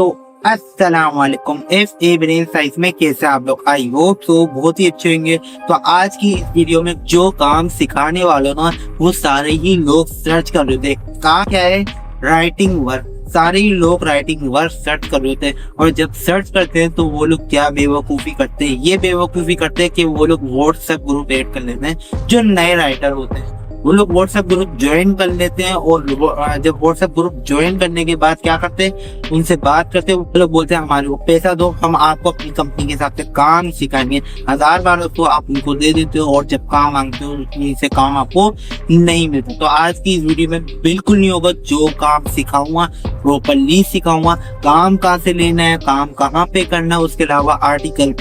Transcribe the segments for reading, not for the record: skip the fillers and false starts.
तो अस्सलाम वालेकुम। एफ ए ब्रेन साइंस में कैसे आप लोग? आई होप सो बहुत ही अच्छे होंगे। तो आज की इस वीडियो में जो काम सिखाने वालों ना वो सारे ही लोग सर्च कर रहे थे। कहा क्या है? Writing work. सारे ही लोग राइटिंग वर्क सर्च कर रहे थे और जब सर्च करते हैं तो वो लोग क्या बेवकूफ़ी करते हैं, ये बेवकूफ़ी करते हैं कि वो लोग व्हाट्सएप ग्रुप ऐड कर लेते हैं। जो नए राइटर होते हैं वो लोग व्हाट्सएप ग्रुप ज्वाइन कर लेते हैं और जब व्हाट्सएप ग्रुप ज्वाइन करने के बाद क्या करते हैं, उनसे बात करते हैं। वो लोग बोलते हैं हमारे को पैसा दो, हम आपको अपनी कंपनी के हिसाब से काम सिखाएंगे। 1000 बार तो आप उनको दे देते हो और जब काम मांगते हो उनसे काम आपको नहीं मिलता। तो आज की इस वीडियो में बिल्कुल नहीं होगा। जो काम सिखाऊंगा प्रॉपरली सिखाऊंगा। काम कहाँ से लेना है, काम कहाँ पे करना है, उसके अलावा आर्टिकल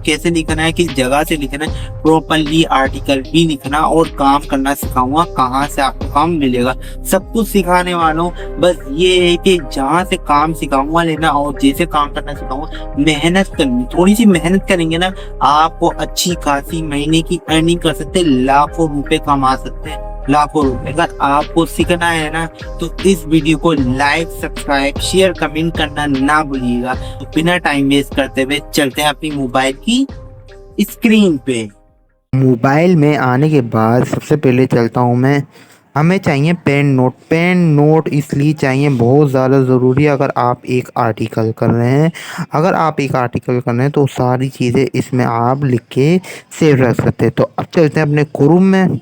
कैसे लिखना है, किस जगह से लिखना है, प्रॉपरली आर्टिकल भी लिखना और काम करना सिखाऊंगा। कहाँ से आपको काम मिलेगा सब कुछ सिखाने वाला हूँ। बस ये है कि जहाँ से काम सिखाऊंगा लेना और जैसे काम करना सिखाऊंगा, मेहनत करनी। थोड़ी सी मेहनत करेंगे ना, आपको अच्छी खासी महीने की अर्निंग कर सकते हैं, लाखों रुपए कमा सकते हैं, लाखों रुपए। अगर आपको सीखना है ना तो इस वीडियो को लाइक, सब्सक्राइब, शेयर, कमेंट करना ना भूलिएगा। तो बिना टाइम वेस्ट करते हुए चलते हैं अपनी मोबाइल की स्क्रीन पे। मोबाइल में आने के बाद सबसे पहले चलता हूँ मैं। हमें चाहिए पेन नोट। पेन नोट इसलिए चाहिए, बहुत ज़्यादा ज़रूरी है अगर आप एक आर्टिकल कर रहे हैं। अगर आप एक आर्टिकल कर रहे हैं तो सारी चीज़ें इसमें आप लिख के सेव रख सकते हैं। तो अब चलते हैं अपने क्रोम में।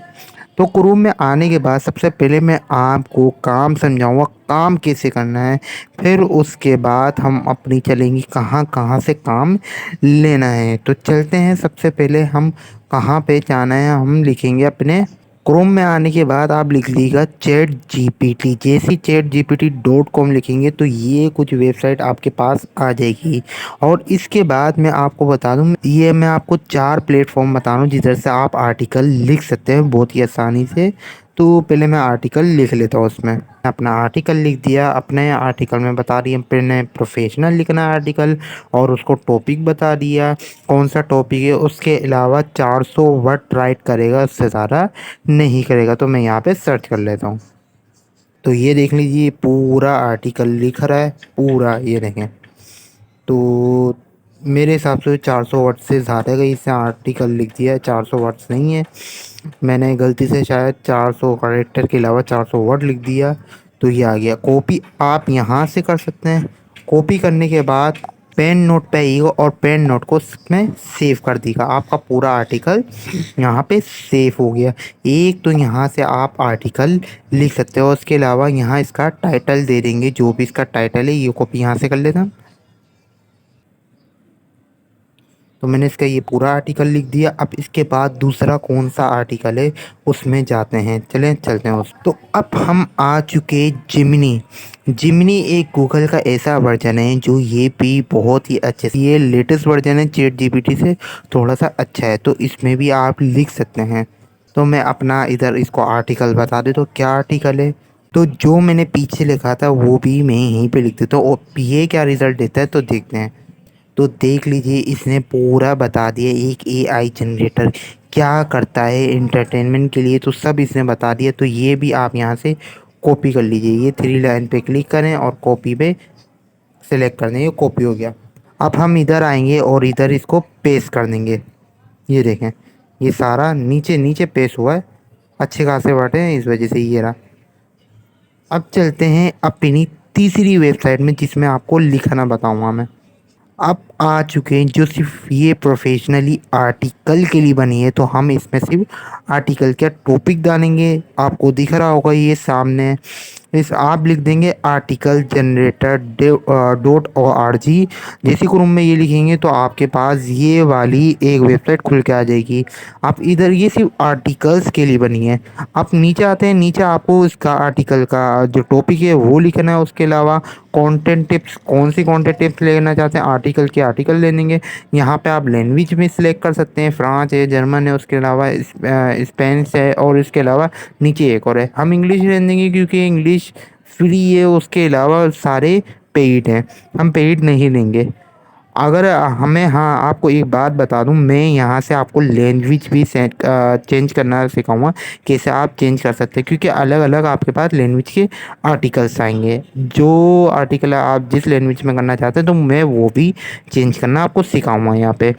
तो क्रोम में आने के बाद सबसे पहले मैं आपको काम समझाऊंगा, काम कैसे करना है। फिर उसके बाद हम अपनी चलेंगे कहाँ कहाँ से काम लेना है। तो चलते हैं, सबसे पहले हम कहाँ पे जाना है, हम लिखेंगे अपने क्रोम में आने के बाद आप लिख लीजिएगा ChatGPT। जैसे ChatGPT.com लिखेंगे तो ये कुछ वेबसाइट आपके पास आ जाएगी। और इसके बाद मैं आपको बता दूं, ये मैं आपको 4 प्लेटफॉर्म बता रहा हूँ जिधर से आप आर्टिकल लिख सकते हैं बहुत ही आसानी से। तो पहले मैं आर्टिकल लिख लेता हूँ उसमें। अपना आर्टिकल लिख दिया। अपने आर्टिकल में बता रही है मैंने प्रोफेशनल लिखना है आर्टिकल, और उसको टॉपिक बता दिया कौन सा टॉपिक है। उसके अलावा 400 वर्ड राइट करेगा, उससे ज़्यादा नहीं करेगा। तो मैं यहाँ पे सर्च कर लेता हूँ। तो ये देख लीजिए पूरा आर्टिकल लिख रहा है, पूरा ये देखें। तो मेरे हिसाब से 400 वर्ड से ज़्यादा का इससे आर्टिकल लिख दिया है, 400 वर्ड्स नहीं है। मैंने गलती से शायद 400 कैरेक्टर के अलावा 400 वर्ड लिख दिया। तो ये आ गया। कॉपी आप यहाँ से कर सकते हैं। कॉपी करने के बाद पेन नोट पे आइएगा और पेन नोट को इसमें सेव कर देगा। आपका पूरा आर्टिकल यहाँ पे सेव हो गया। एक तो यहाँ से आप आर्टिकल लिख सकते हो। उसके अलावा यहाँ इसका टाइटल दे देंगे, जो भी इसका टाइटल है। ये कॉपी यहाँ से कर लेता। तो मैंने इसका ये पूरा आर्टिकल लिख दिया। अब इसके बाद दूसरा कौन सा आर्टिकल है उसमें जाते हैं, चलते हैं उस। तो अब हम आ चुके जिमिनी। जिमिनी एक गूगल का ऐसा वर्जन है जो ये भी बहुत ही अच्छे से, ये लेटेस्ट वर्जन है ChatGPT से थोड़ा सा अच्छा है। तो इसमें भी आप लिख सकते हैं। तो मैं अपना इधर इसको आर्टिकल बता दे तो क्या आर्टिकल है। तो जो मैंने पीछे लिखा था वो भी मैं यहीं पे लिख देता हूँ और ये क्या रिज़ल्ट देता है तो देखते हैं। तो देख लीजिए इसने पूरा बता दिया। एक AI जनरेटर क्या करता है एंटरटेनमेंट के लिए, तो सब इसने बता दिया। तो ये भी आप यहाँ से कॉपी कर लीजिए। ये 3 लाइन पे क्लिक करें और कॉपी पे सेलेक्ट कर दें, ये कॉपी हो गया। अब हम इधर आएंगे और इधर इसको पेस्ट कर देंगे। ये देखें ये सारा नीचे नीचे पेस्ट हुआ है, अच्छे खासे वर्ड हैं इस वजह से ये रहा। अब चलते हैं अपनी तीसरी वेबसाइट में जिसमें आपको लिखना बताऊँगा मैं। अब आ चुके हैं जो सिर्फ ये प्रोफेशनली आर्टिकल के लिए बनी है। तो हम इसमें सिर्फ आर्टिकल का टॉपिक डालेंगे। आपको दिख रहा होगा ये सामने, इस आप लिख देंगे आर्टिकल जनरेटर .org। जैसे क्रोम में ये लिखेंगे तो आपके पास ये वाली एक वेबसाइट खुल के आ जाएगी। आप इधर, ये सिर्फ आर्टिकल्स के लिए बनी है। आप नीचे आते हैं, नीचे आपको इसका आर्टिकल का जो टॉपिक है वो लिखना है। उसके अलावा कंटेंट टिप्स, कौन सी कंटेंट टिप्स लेना चाहते हैं आर्टिकल के, आर्टिकल ले लेंगे। यहाँ पे आप लैंग्वेज में सिलेक्ट कर सकते हैं, फ्रांस है, जर्मन है, उसके अलावा स्पेनिश है, और इसके अलावा नीचे एक और है। हम इंग्लिश ले लेंगे क्योंकि इंग्लिश फ्री है। उसके अलावा सारे पेड हैं, हम पेड नहीं लेंगे। अगर हमें, हाँ, आपको एक बात बता दूं, मैं यहाँ से आपको लैंग्वेज भी चेंज करना सिखाऊंगा, कैसे आप चेंज कर सकते हैं, क्योंकि अलग अलग आपके पास लैंग्वेज के आर्टिकल्स आएंगे। जो आर्टिकल आप जिस लैंग्वेज में करना चाहते हैं तो मैं वो भी चेंज करना आपको सिखाऊंगा यहाँ पे।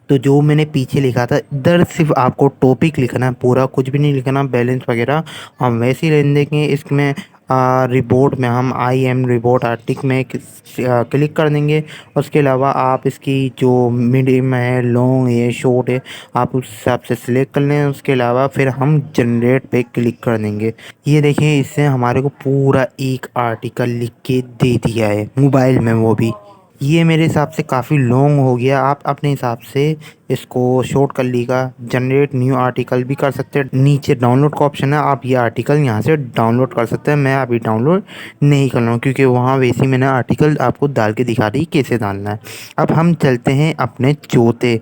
तो जो मैंने पीछे लिखा था, इधर सिर्फ आपको टॉपिक लिखना है, पूरा कुछ भी नहीं लिखना, बैलेंस वगैरह हम वैसे ही रहने देंगे। इसमें रिपोर्ट में हम आई एम रिपोर्ट आर्टिक में क्लिक कर देंगे। उसके अलावा आप इसकी जो मीडियम है, लॉन्ग है, शॉर्ट है, आप उस हिसाब से सिलेक्ट कर लें। उसके अलावा फिर हम जनरेट पे क्लिक कर देंगे। ये देखें, इससे हमारे को पूरा एक आर्टिकल लिख के दे दिया है मोबाइल में, वो भी। ये मेरे हिसाब से काफ़ी लॉन्ग हो गया। आप अपने हिसाब से इसको शॉर्ट कर लीजिएगा। जनरेट न्यू आर्टिकल भी कर सकते हैं। नीचे डाउनलोड का ऑप्शन है, आप ये आर्टिकल यहाँ से डाउनलोड कर सकते हैं। मैं अभी डाउनलोड नहीं कर रहा हूँ क्योंकि वहाँ वैसे ही मैंने आर्टिकल आपको डाल के दिखा दी कैसे डालना है। अब हम चलते हैं अपने चौथे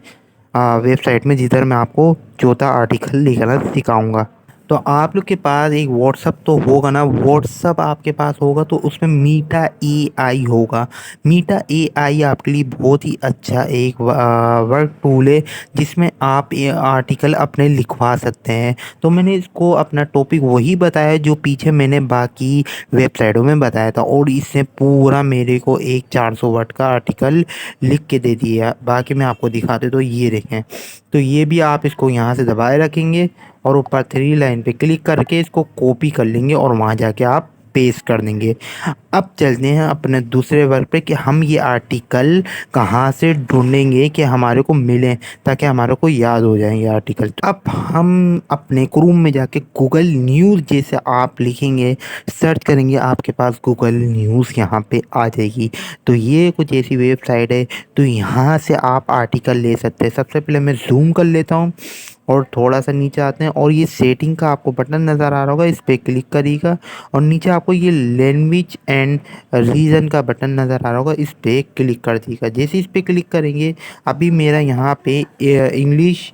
वेबसाइट में, जिधर मैं आपको चौथा आर्टिकल लिखना सिखाऊंगा। तो आप लोग के पास एक व्हाट्सअप तो होगा ना, व्हाट्सअप आपके पास होगा तो उसमें मीटा एआई होगा। मीटा एआई आपके लिए बहुत ही अच्छा एक वर्क टूल है, जिसमें आप ये आर्टिकल अपने लिखवा सकते हैं। तो मैंने इसको अपना टॉपिक वही बताया जो पीछे मैंने बाकी वेबसाइटों में बताया था, और इससे पूरा मेरे को एक 400 वर्ड का आर्टिकल लिख के दे दिया। बाकी मैं आपको दिखाते तो ये देखें। तो ये भी आप इसको यहाँ से दबाए रखेंगे और ऊपर थ्री लाइन पे क्लिक करके इसको कॉपी कर लेंगे और वहाँ जाके आप पेस्ट कर देंगे। अब चलते हैं अपने दूसरे वर्क पे कि हम ये आर्टिकल कहाँ से ढूंढेंगे कि हमारे को मिले, ताकि हमारे को याद हो जाए ये आर्टिकल। तो अब हम अपने क्रोम में जाके गूगल न्यूज़ जैसे आप लिखेंगे, सर्च करेंगे, आपके पास गूगल न्यूज़ यहाँ पे आ जाएगी। तो ये कुछ ऐसी वेबसाइट है, तो यहाँ से आप आर्टिकल ले सकते हैं। सबसे पहले मैं जूम कर लेता हूँ और थोड़ा सा नीचे आते हैं, और ये सेटिंग का आपको बटन नज़र आ रहा होगा, इस पर क्लिक करिएगा। और नीचे आपको ये लैंग्वेज एंड रीजन का बटन नज़र आ रहा होगा, इस पर क्लिक कर दीजिएगा। जैसे इस पर क्लिक करेंगे, अभी मेरा यहाँ पे इंग्लिश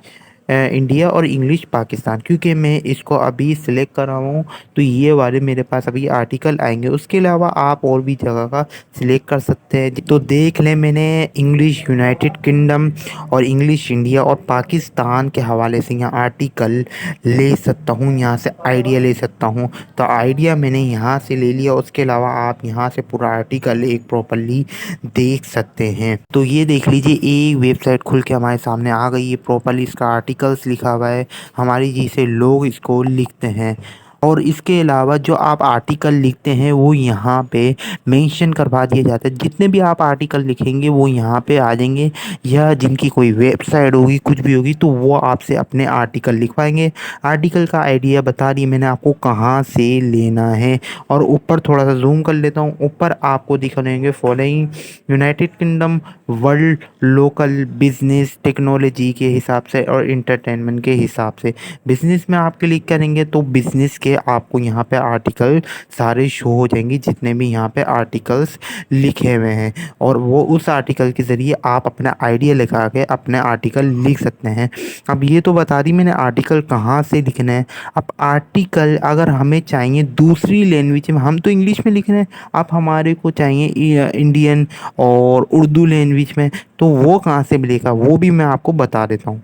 इंडिया और इंग्लिश पाकिस्तान, क्योंकि मैं इसको अभी सिलेक्ट कर रहा हूँ तो ये वाले मेरे पास अभी आर्टिकल आएंगे। उसके अलावा आप और भी जगह का सिलेक्ट कर सकते हैं। तो देख लें, मैंने इंग्लिश यूनाइटेड किंगडम और इंग्लिश इंडिया और पाकिस्तान के हवाले से यहाँ आर्टिकल ले सकता हूँ, यहाँ से आइडिया ले सकता हूँ। तो आइडिया मैंने यहाँ से ले लिया। उसके अलावा आप यहाँ से पूरा आर्टिकल एक प्रॉपरली देख सकते हैं। तो ये देख लीजिए, एक वेबसाइट खुल के हमारे सामने आ गई है, प्रॉपरली इसका आर्टिकल्स लिखा हुआ है, हमारी जैसे लोग इसको लिखते हैं। और इसके अलावा जो आप आर्टिकल लिखते हैं वो यहाँ पे मेंशन करवा दिए जाते हैं। जितने भी आप आर्टिकल लिखेंगे वो यहाँ पे आ जाएंगे, या जिनकी कोई वेबसाइट होगी, कुछ भी होगी, तो वो आपसे अपने आर्टिकल लिखवाएंगे। आर्टिकल का आइडिया बता दी मैंने आपको कहाँ से लेना है। और ऊपर थोड़ा सा जूम कर लेता हूँ, ऊपर आपको दिखाएंगे following United kingdom world local business technology के हिसाब से और इंटरटेनमेंट के हिसाब से। बिजनेस में आप क्लिक करेंगे तो बिजनेस के आपको यहाँ पे आर्टिकल सारे शो हो जाएंगे, जितने भी यहाँ पे आर्टिकल्स लिखे हुए हैं, और वो उस आर्टिकल के ज़रिए आप अपना आइडिया लगा के अपने आर्टिकल लिख सकते हैं। अब ये तो बता दी मैंने आर्टिकल कहाँ से लिखना है। अब आर्टिकल अगर हमें चाहिए दूसरी लैंग्वेज में, हम तो इंग्लिश में लिख रहे हैं, अब हमारे को चाहिए इंडियन और उर्दू लैंग्वेज में, तो वो कहाँ से मिलेगा वो भी मैं आपको बता देता हूँ।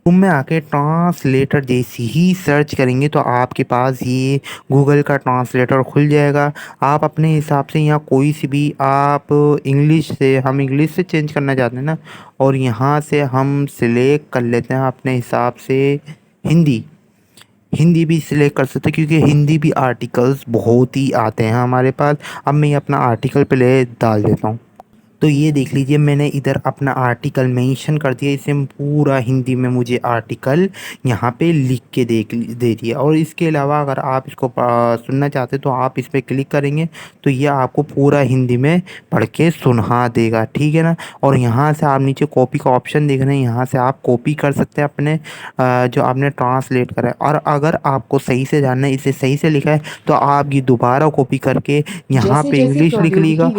रूम में आके ट्रांसलेटर जैसे ही सर्च करेंगे तो आपके पास ये गूगल का ट्रांसलेटर खुल जाएगा। आप अपने हिसाब से यहाँ कोई सी भी, आप इंग्लिश से, हम इंग्लिश से चेंज करना चाहते हैं ना, और यहाँ से हम सिलेक्ट कर लेते हैं अपने हिसाब से हिंदी। हिंदी भी सिलेक्ट कर सकते हैं क्योंकि हिंदी भी आर्टिकल्स बहुत ही आते हैं हमारे पास। अब मैं ये अपना आर्टिकल पहले डाल देता हूँ। तो ये देख लीजिए, मैंने इधर अपना आर्टिकल मेंशन कर दिया, इसे पूरा हिंदी में मुझे आर्टिकल यहाँ पे लिख के दे दिया। और इसके अलावा अगर आप इसको सुनना चाहते तो आप इस पर क्लिक करेंगे तो ये आपको पूरा हिंदी में पढ़ के सुना देगा, ठीक है ना। और यहाँ से आप नीचे कॉपी का ऑप्शन देख रहे हैं, यहाँ से आप कॉपी कर सकते हैं अपने जो आपने ट्रांसलेट करा है। और अगर आपको सही से जानना है, इसे सही से लिखा है, तो आप ये दोबारा कॉपी करके यहाँ पे इंग्लिश लिख लीजिएगा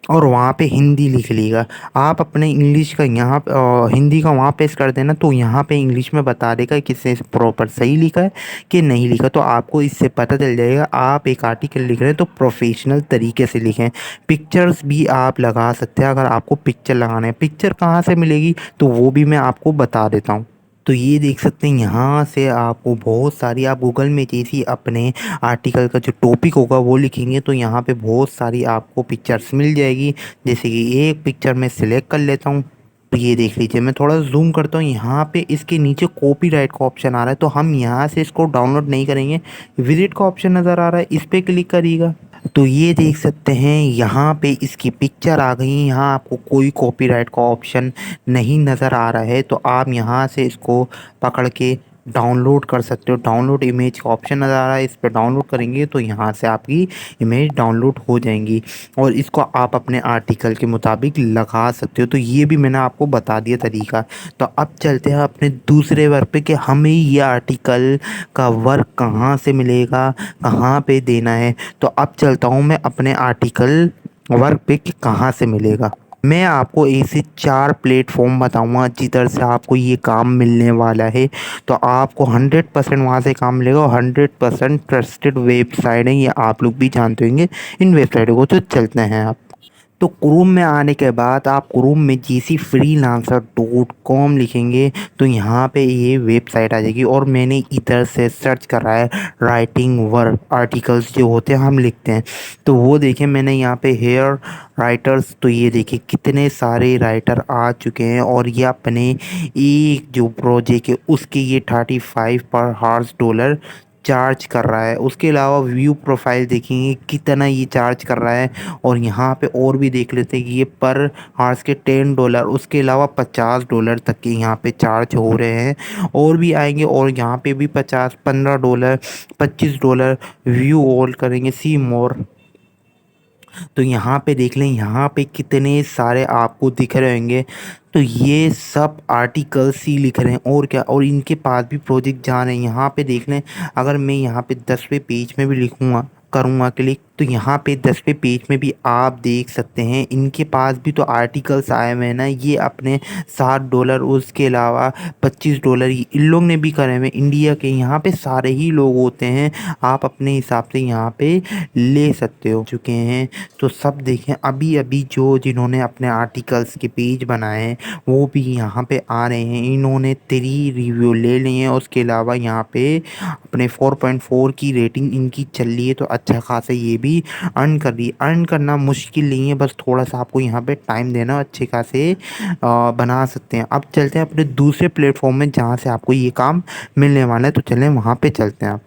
और वहाँ पे हिंदी लिख लेगा। आप अपने इंग्लिश का यहाँ हिंदी का वहाँ पेस्ट कर देना, तो यहाँ पे इंग्लिश में बता देगा कि इसने प्रॉपर सही लिखा है कि नहीं लिखा। तो आपको इससे पता चल जाएगा आप एक आर्टिकल लिख रहे हैं तो प्रोफेशनल तरीके से लिखें। पिक्चर्स भी आप लगा सकते हैं अगर आपको पिक्चर लगाना है। पिक्चर कहाँ से मिलेगी तो वो भी मैं आपको बता देता हूँ। तो ये देख सकते हैं यहाँ से आपको बहुत सारी, आप गूगल में जैसे ही अपने आर्टिकल का जो टॉपिक होगा वो लिखेंगे तो यहाँ पे बहुत सारी आपको पिक्चर्स मिल जाएगी। जैसे कि एक पिक्चर मैं सिलेक्ट कर लेता हूँ। तो ये देख लीजिए, मैं थोड़ा जूम करता हूँ, यहाँ पे इसके नीचे कॉपीराइट का ऑप्शन आ रहा है, तो हम यहाँ से इसको डाउनलोड नहीं करेंगे। विजिट का ऑप्शन नज़र आ रहा है, इस पर क्लिक करिएगा। तो ये देख सकते हैं यहाँ पे इसकी पिक्चर आ गई। यहाँ आपको कोई कॉपीराइट का ऑप्शन नहीं नज़र आ रहा है, तो आप यहाँ से इसको पकड़ के डाउनलोड कर सकते हो। डाउनलोड इमेज का ऑप्शन नज़र आ रहा है, इस पर डाउनलोड करेंगे तो यहाँ से आपकी इमेज डाउनलोड हो जाएंगी और इसको आप अपने आर्टिकल के मुताबिक लगा सकते हो। तो ये भी मैंने आपको बता दिया तरीका। तो अब चलते हैं अपने दूसरे वर्क पे कि हमें ये आर्टिकल का वर्क कहाँ से मिलेगा, कहाँ पे देना है। तो अब चलता हूँ मैं अपने आर्टिकल वर्क पे कि कहाँ से मिलेगा। मैं आपको ऐसे 4 प्लेटफॉर्म बताऊंगा जिधर से आपको ये काम मिलने वाला है। तो आपको 100% वहाँ से काम मिलेगा और 100% ट्रस्टेड वेबसाइट है, ये आप लोग भी जानते होंगे इन वेबसाइटों को। तो चलते हैं आप। तो क्रोम में आने के बाद आप क्रोम में gcfreelancer.com लिखेंगे तो यहाँ पे ये वेबसाइट आ जाएगी। और मैंने इधर से सर्च करा है राइटिंग वर्क आर्टिकल्स जो होते हैं हम लिखते हैं, तो वो देखें मैंने यहाँ पे हेयर राइटर्स। तो ये देखिए कितने सारे राइटर आ चुके हैं और ये अपने एक जो प्रोजेक्ट है उसके ये 35 पर हार्स डॉलर चार्ज कर रहा है। उसके अलावा व्यू प्रोफाइल देखेंगे कितना ये चार्ज कर रहा है। और यहाँ पे और भी देख लेते हैं कि ये पर हार्स के $10, उसके अलावा $50 तक के यहाँ पे चार्ज हो रहे हैं। और भी आएंगे और यहाँ पे भी 50, $15, $25 व्यू ऑल करेंगे, सी मोर। तो यहाँ पे देख लें, यहाँ पे कितने सारे आपको दिख रहे होंगे। तो ये सब आर्टिकल्स ही लिख रहे हैं और क्या, और इनके पास भी प्रोजेक्ट जा रहे हैं। यहाँ पे देख लें, अगर मैं यहाँ पे 10वें पेज में भी लिखूँगा, करूँगा क्लिक, तो यहाँ पे 10वें पेज में भी आप देख सकते हैं इनके पास भी तो आर्टिकल्स आए हुए हैं ना। ये अपने $7, उसके अलावा $25 इन लोग ने भी करे हुए। इंडिया के यहाँ पे सारे ही लोग होते हैं, आप अपने हिसाब से यहाँ पे ले सकते हो चुके हैं। तो सब देखें, अभी अभी जो जिन्होंने अपने आर्टिकल्स के पेज बनाए हैं वो भी यहाँ पे आ रहे हैं। इन्होंने 3 रिव्यू ले लिए हैं, उसके अलावा यहाँ पे अपने 4.4 की रेटिंग इनकी चल रही है। तो अच्छा खासा ये भी अर्न कर रही। अर्न करना मुश्किल नहीं है, बस थोड़ा सा आपको यहाँ पे टाइम देना, अच्छे खासे बना सकते हैं। अब चलते हैं अपने दूसरे प्लेटफॉर्म में जहाँ से आपको ये काम मिलने वाला है। तो चलें वहाँ पे चलते हैं।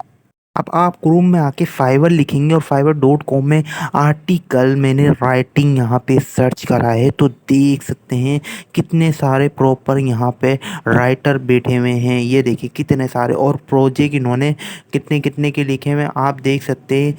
अब आप क्रोम में आके फाइवर लिखेंगे और fiverr.com में आर्टिकल मैंने राइटिंग यहाँ पे सर्च करा है। तो देख सकते हैं कितने सारे प्रॉपर यहाँ पे राइटर बैठे हुए हैं। ये देखिए कितने सारे, और प्रोजेक्ट इन्होंने कितने कितने के लिखे हुए हैं आप देख सकते हैं।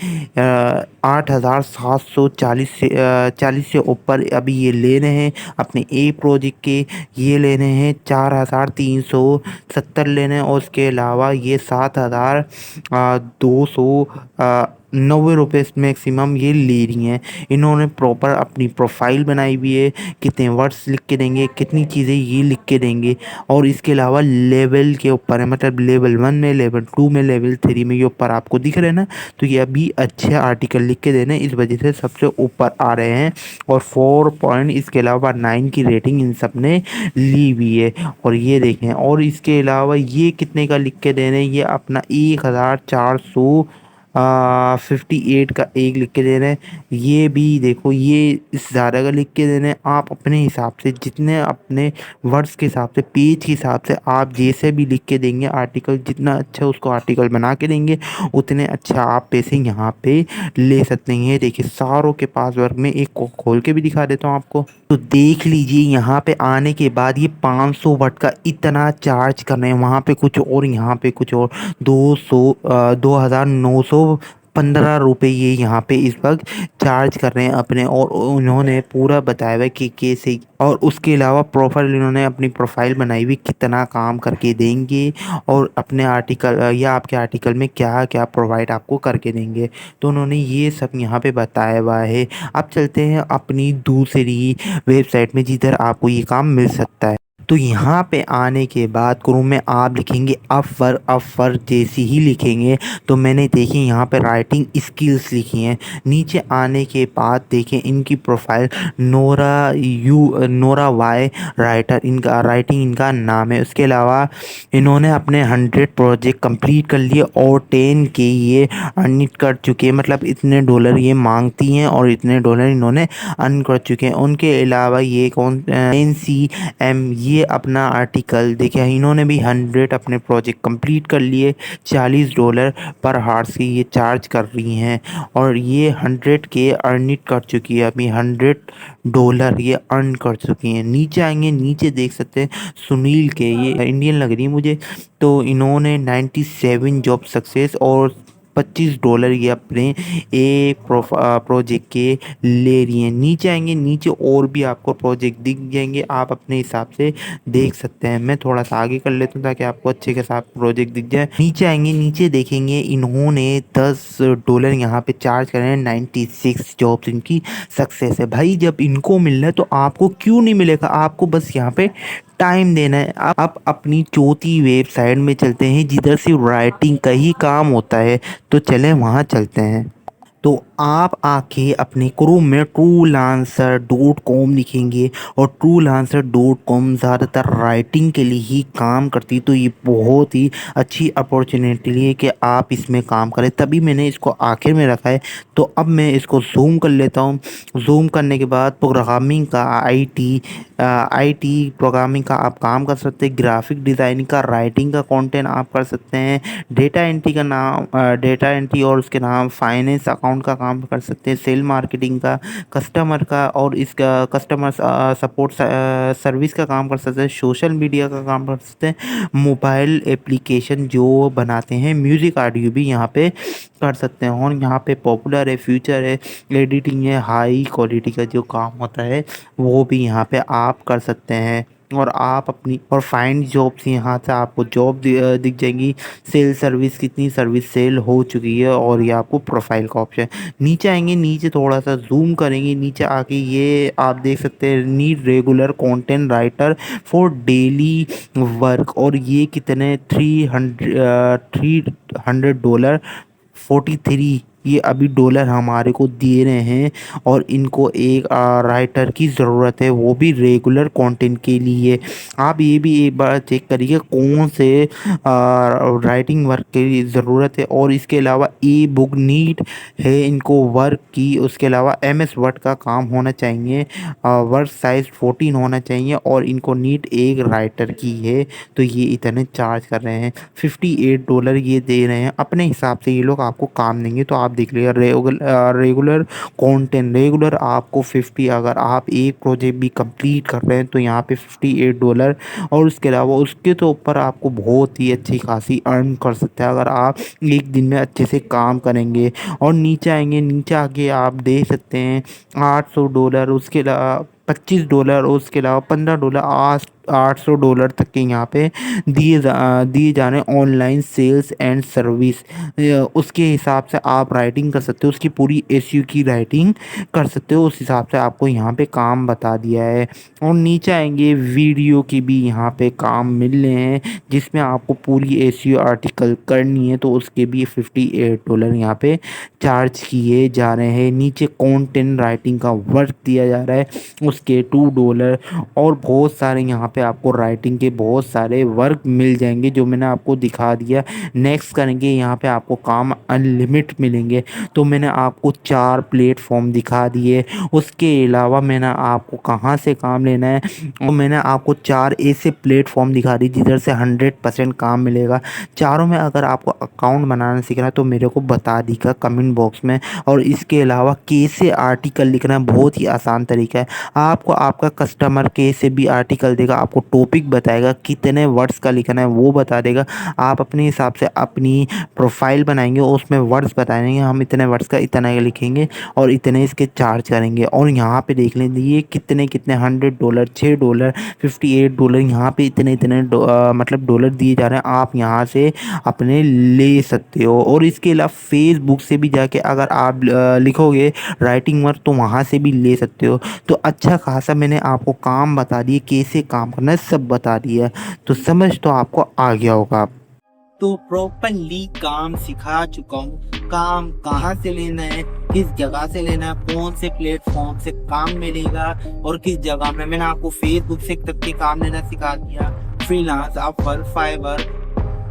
8,740 से 40 से ऊपर अभी ये ले रहे हैं अपने एक प्रोजेक्ट के। ये ले रहे हैं 4,370 ले रहे हैं, और उसके अलावा ये 7,290 मैक्सिमम ये ले रही हैं। इन्होंने प्रॉपर अपनी प्रोफाइल बनाई हुई है, कितने वर्ड्स लिख के देंगे, कितनी चीज़ें ये लिख के देंगे। और इसके अलावा लेवल के ऊपर है, मतलब लेवल 1 में, लेवल 2 में, लेवल 3 में, ये ऊपर आपको दिख रहे हैं ना। तो ये अभी अच्छे आर्टिकल लिख के देने, इस वजह से सबसे ऊपर आ रहे हैं। और 4 पॉइंट इसके अलावा 9 की रेटिंग इन सब ने ली हुई है। और ये देखें, और इसके अलावा ये कितने का लिख के दे रहे हैं, ये अपना 1,458 का एक लिख के दे रहे हैं। ये भी देखो, ये ज़्यादा का लिख के दे रहे हैं। आप अपने हिसाब से, जितने अपने वर्ड्स के हिसाब से, पेज के हिसाब से आप जैसे भी लिख के देंगे आर्टिकल, जितना अच्छा उसको आर्टिकल बना के देंगे उतने अच्छा आप पैसे यहाँ पे ले सकते हैं। देखिए सारों के पास वर्क में एक को खोल के भी दिखा देता हूँ आपको। तो देख लीजिए, यहाँ पे आने के बाद ये 500 वर्ड का इतना चार्ज कर रहे हैं, वहाँ पे कुछ और, यहाँ पे कुछ और। 2,900 ₹15 ये यहाँ पे इस वक्त चार्ज कर रहे हैं अपने, और उन्होंने पूरा बताया हुआ है कि कैसे, और उसके अलावा प्रोफाइल इन्होंने अपनी प्रोफाइल बनाई हुई कितना काम करके देंगे और अपने आर्टिकल या आपके आर्टिकल में क्या क्या प्रोवाइड आपको करके देंगे। तो उन्होंने ये सब यहाँ पे बताया हुआ है। अब चलते हैं अपनी दूसरी वेबसाइट में जिधर आपको ये काम मिल सकता है। तो यहाँ पे आने के बाद क्रोम में आप लिखेंगे अपवर्क जैसी ही लिखेंगे तो मैंने देखिए यहाँ पे राइटिंग स्किल्स लिखी हैं। नीचे आने के बाद देखें इनकी प्रोफाइल नोरा वाई राइटर, इनका राइटिंग इनका नाम है। उसके अलावा इन्होंने अपने 100 प्रोजेक्ट कंप्लीट कर लिए और 10 के ये अर्न कर चुके हैं, मतलब इतने डॉलर ये मांगती हैं और इतने डॉलर इन्होंने अर्न कर चुके हैं। उनके अलावा ये कौन NCM, ये अपना आर्टिकल देखिए इन्होंने भी 100 अपने प्रोजेक्ट कंप्लीट कर लिए, $40 पर हार्स की ये चार्ज कर रही हैं और ये 100 के अर्न कर चुकी है, अभी $100 ये अर्न कर चुकी हैं। नीचे आएंगे, नीचे देख सकते हैं सुनील के, ये इंडियन लग रही है मुझे, तो इन्होंने 97 जॉब सक्सेस और $25 ये अपने एक प्रोजेक्ट के ले रही हैं। नीचे आएंगे, नीचे और भी आपको प्रोजेक्ट दिख जाएंगे, आप अपने हिसाब से देख सकते हैं। मैं थोड़ा सा आगे कर लेता हूँ ताकि आपको अच्छे के साथ प्रोजेक्ट दिख जाए। नीचे आएंगे, नीचे देखेंगे इन्होंने $10 यहाँ पे चार्ज करे हैं, 96 जॉब्स इनकी सक्सेस है। भाई जब इनको मिल रहा है तो आपको क्यों नहीं मिलेगा, आपको बस यहाँ पे टाइम देना है। आप अपनी चौथी वेबसाइट में चलते हैं जिधर सिर्फ राइटिंग का ही काम होता है, तो चलें वहाँ चलते हैं। तो आप आके अपने क्रोम में truelancer.com लिखेंगे और truelancer.com ज़्यादातर राइटिंग के लिए ही काम करती, तो ये बहुत ही अच्छी अपॉर्चुनिटी है कि आप इसमें काम करें, तभी मैंने इसको आखिर में रखा है। तो अब मैं इसको जूम कर लेता हूँ। जूम करने के बाद प्रोग्रामिंग का आईटी प्रोग्रामिंग का आप काम कर सकते हैं, ग्राफिक डिज़ाइनिंग का, राइटिंग का कंटेंट आप कर सकते हैं, डेटा एंट्री और उसके नाम, फाइनेंस अकाउंट का काम कर सकते हैं, सेल मार्केटिंग का, कस्टमर का और इसका कस्टमर सपोर्ट सर्विस का काम कर सकते हैं, सोशल मीडिया का काम कर सकते हैं, मोबाइल एप्लीकेशन जो बनाते हैं, म्यूज़िक ऑडियो भी यहाँ पे कर सकते हैं। और यहाँ पे पॉपुलर है, फ्यूचर है, एडिटिंग है, हाई क्वालिटी का जो काम होता है वो भी यहाँ पे आप कर सकते हैं। और आप अपनी और फाइंड जॉब्स, यहाँ से आपको जॉब दिख जाएंगी, सेल सर्विस कितनी सर्विस सेल हो चुकी है, और ये आपको प्रोफाइल का ऑप्शन। नीचे आएंगे, नीचे थोड़ा सा जूम करेंगे, नीचे आके ये आप देख सकते हैं need regular content writer for daily work, और ये कितने $300 43 ये अभी डॉलर हमारे को दे रहे हैं। और इनको एक राइटर की ज़रूरत है, वो भी रेगुलर कंटेंट के लिए। आप ये भी एक बार चेक करिए कौन से राइटिंग वर्क की ज़रूरत है। और इसके अलावा ई बुक नीड है इनको वर्क की, उसके अलावा MS वर्ड का काम होना चाहिए, वर्क साइज 14 होना चाहिए, और इनको नीड एक राइटर की है। तो ये इतने चार्ज कर रहे हैं, $58 ये दे रहे हैं। अपने हिसाब से ये लोग आपको काम देंगे, तो आप देख लिया रेगुलर कंटेंट, रेगुलर आपको 50, अगर आप एक प्रोजेक्ट भी कंप्लीट कर रहे हैं तो यहाँ पे $58। और उसके अलावा उसके तो ऊपर आपको बहुत ही अच्छी खासी अर्न कर सकते हैं अगर आप एक दिन में अच्छे से काम करेंगे। और नीचे आएंगे, नीचे आके आप देख सकते हैं $800, उसके अलावा $25, और उसके अलावा $15, $800 तक के यहाँ पे दिए जा रहे हैं ऑनलाइन सेल्स एंड सर्विस। उसके हिसाब से आप राइटिंग कर सकते हो, उसकी पूरी SEO की राइटिंग कर सकते हो, उस हिसाब से आपको यहाँ पे काम बता दिया है। और नीचे आएंगे, वीडियो की भी यहाँ पे काम मिल रहे हैं जिसमें आपको पूरी SEO आर्टिकल करनी है, तो उसके भी $58 यहाँ पे चार्ज किए जा रहे हैं। नीचे कंटेंट राइटिंग का वर्क दिया जा रहा है, उसके $2, और बहुत सारे यहाँ पे आपको राइटिंग के बहुत सारे वर्क मिल जाएंगे जो मैंने आपको दिखा दिया। नेक्स्ट करेंगे, यहाँ पे आपको काम अनलिमिट मिलेंगे, तो मैंने आपको 4 प्लेटफॉर्म दिखा दिए। उसके अलावा मैंने आपको कहाँ से काम लेना है, और मैंने आपको 4 ऐसे प्लेटफॉर्म दिखा दी जिधर से 100% काम मिलेगा। चारों में अगर आपको अकाउंट बनाना सीखना है तो मेरे को बता दीजिएगा कमेंट बॉक्स में। और इसके अलावा कैसे आर्टिकल लिखना है, बहुत ही आसान तरीका है, आपको आपका कस्टमर कैसे भी आर्टिकल देगा, आपको टॉपिक बताएगा, कितने वर्ड्स का लिखना है वो बता देगा। आप अपने हिसाब से अपनी प्रोफाइल बनाएंगे और उसमें वर्ड्स बताएंगे, हम इतने वर्ड्स का इतना लिखेंगे और इतने इसके चार्ज करेंगे। और यहाँ पे देख लीजिए कितने कितने $100, $6, $58, यहाँ पे इतने इतने मतलब डॉलर दिए जा रहे हैं। आप यहाँ से अपने ले सकते हो। और इसके अलावा फेसबुक से भी जाके अगर आप लिखोगे राइटिंग वर्क तो वहाँ से भी ले सकते हो। तो अच्छा खासा मैंने आपको काम बता दिए, कैसे काम करना है सब बता दिया, तो समझ तो आपको आ गया होगा। तो प्रॉपरली काम सिखा चुका हूँ। काम कहाँ से लेना है, किस जगह से लेना है, कौन से प्लेटफॉर्म से काम मिलेगा और किस जगह में। मैंने आपको फेसबुक से तक के काम लेना सिखा दिया, फ्रीलांस, अपवर्क, फाइवर,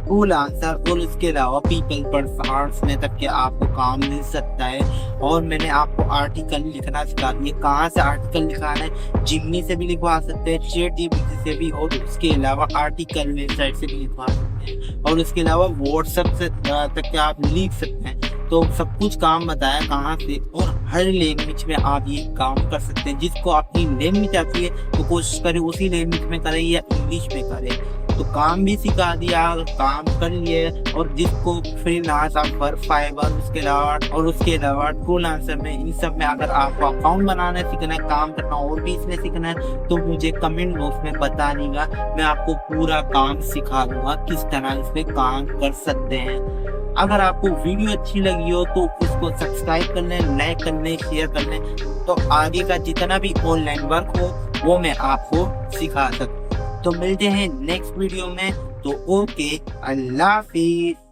फ्रीलांसर और उसके अलावा पीपल पर्सन्स में तक के आपको काम मिल सकता है। और मैंने आपको आर्टिकल लिखना सिखा दिया, कहाँ से आर्टिकल लिखाना है। जिमनी से भी लिखवा सकते हैं, ChatGPT से भी, और उसके अलावा आर्टिकल वेबसाइट से भी लिखवा सकते हैं, और उसके अलावा व्हाट्सएप से तक के आप लिख सकते हैं। तो सब कुछ काम बताया कहाँ से, और हर लैंग्वेज में आप ये काम कर सकते हैं। जिसको आपकी लैंग्वेज आती है तो कोशिश करें उसी लैंग्वेज में करें या इंग्लिश में करें। तो काम भी सिखा दिया, काम कर लिए। और जिसको फ्रीलांस, अपवर्क, फाइवर, उसके अलावा फ्रीलांसर में, इन सब में अगर आपको अकाउंट बनाना सीखना है, काम करना और भी इसमें सीखना है, तो मुझे कमेंट बॉक्स में बता दीजिएगा। मैं आपको पूरा काम सिखा दूंगा किस तरह इसमें काम कर सकते हैं। अगर आपको वीडियो अच्छी लगी हो तो इसको सब्सक्राइब कर लें, लाइक कर लें, शेयर कर लें, तो आगे का जितना भी ऑनलाइन वर्क हो वो मैं आपको सिखा सकूँ। तो मिलते हैं नेक्स्ट वीडियो में। तो ओके, अल्लाह हाफिज़।